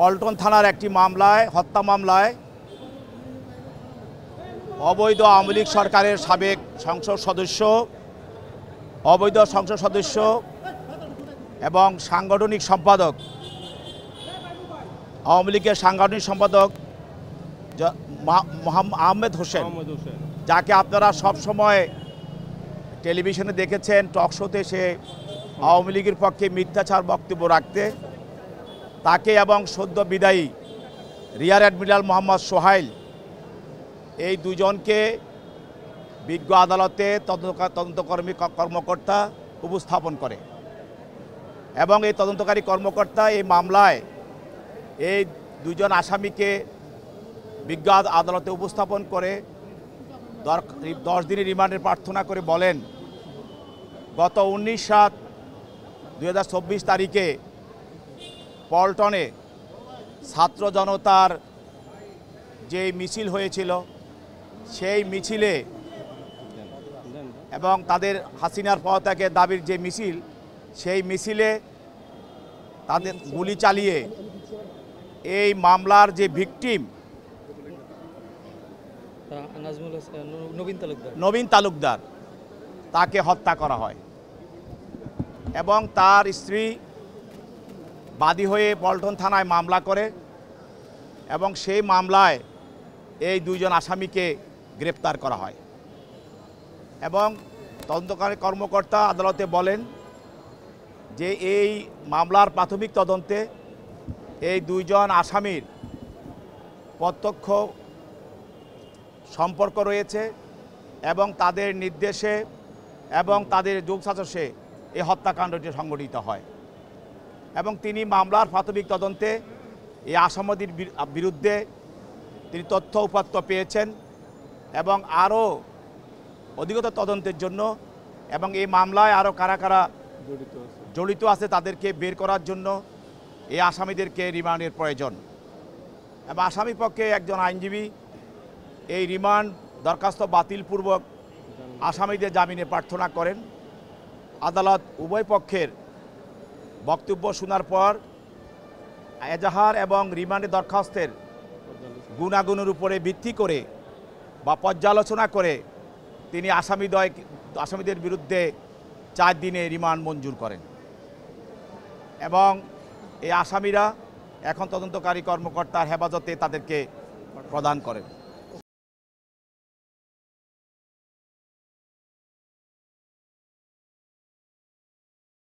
পল্টন থানার একটি মামলায়, হত্যা মামলায় অবৈধ আওয়ামী লীগ সরকারের সাবেক সংসদ সদস্য, অবৈধ সংসদ সদস্য এবং সাংগঠনিক সম্পাদক, আওয়ামী লীগের সাংগঠনিক সম্পাদক আহমেদ হোসেন, যাকে আপনারা সব সময় টেলিভিশনে দেখেছেন, টক শোতে সে আওয়ামী লীগের পক্ষে মিথ্যাচার বক্তব্য রাখতে, তাকে এবং সদ্য বিদায়ী রিয়ার অ্যাডমিরাল মোহাম্মদ সোহাইল, এই দুজনকে বিজ্ঞ আদালতে তদন্তকর্মী কর্মকর্তা উপস্থাপন করে এবং এই তদন্তকারী কর্মকর্তা এই মামলায় এই দুজন আসামিকে বিজ্ঞ আদালতে উপস্থাপন করে 10 দিনের রিমান্ডের প্রার্থনা করে বলেন, গত 19/7/2024 তারিখে পল্টনে ছাত্র জনতার যে মিছিল হয়েছিল, সেই মিছিলে এবং তাদের হাসিনার পদত্যাগের দাবির যে মিছিল, সেই মিছিলে তাদের গুলি চালিয়ে এই মামলার যে ভিকটিম নবীন তালুকদার তাকে হত্যা করা হয় এবং তার স্ত্রী বাদী হয়ে পল্টন থানায় মামলা করে এবং সেই মামলায় এই দুইজন আসামিকে গ্রেপ্তার করা হয় এবং তদন্তকারী কর্মকর্তা আদালতে বলেন যে এই মামলার প্রাথমিক তদন্তে এই দুইজন আসামির প্রত্যক্ষ সম্পর্ক রয়েছে এবং তাদের নির্দেশে এবং তাদের যোগসাজশে এই হত্যাকাণ্ডটি সংঘটিত হয় এবং তিনি মামলার প্রাথমিক তদন্তে এই আসামিদের বিরুদ্ধে তিনি তথ্য উপাত্ত পেয়েছেন এবং আরও অধিকতর তদন্তের জন্য এবং এই মামলায় আরও কারা কারা জড়িত আছে তাদেরকে বের করার জন্য এই আসামিদেরকে রিমান্ডের প্রয়োজন এবং আসামি পক্ষে একজন আইনজীবী এই রিমান্ড দরখাস্ত বাতিলপূর্বক আসামিদের জামিনে প্রার্থনা করেন। আদালত উভয় পক্ষের বক্তব্য শোনার পর এজাহার এবং রিমান্ডের দরখাস্তের গুণাগুণের উপরে ভিত্তি করে বা পর্যালোচনা করে তিনি আসামিদের বিরুদ্ধে 4 দিনে রিমান্ড মঞ্জুর করেন এবং এই আসামিরা এখন তদন্তকারী কর্মকর্তার হেফাজতে তাদেরকে প্রদান করেন।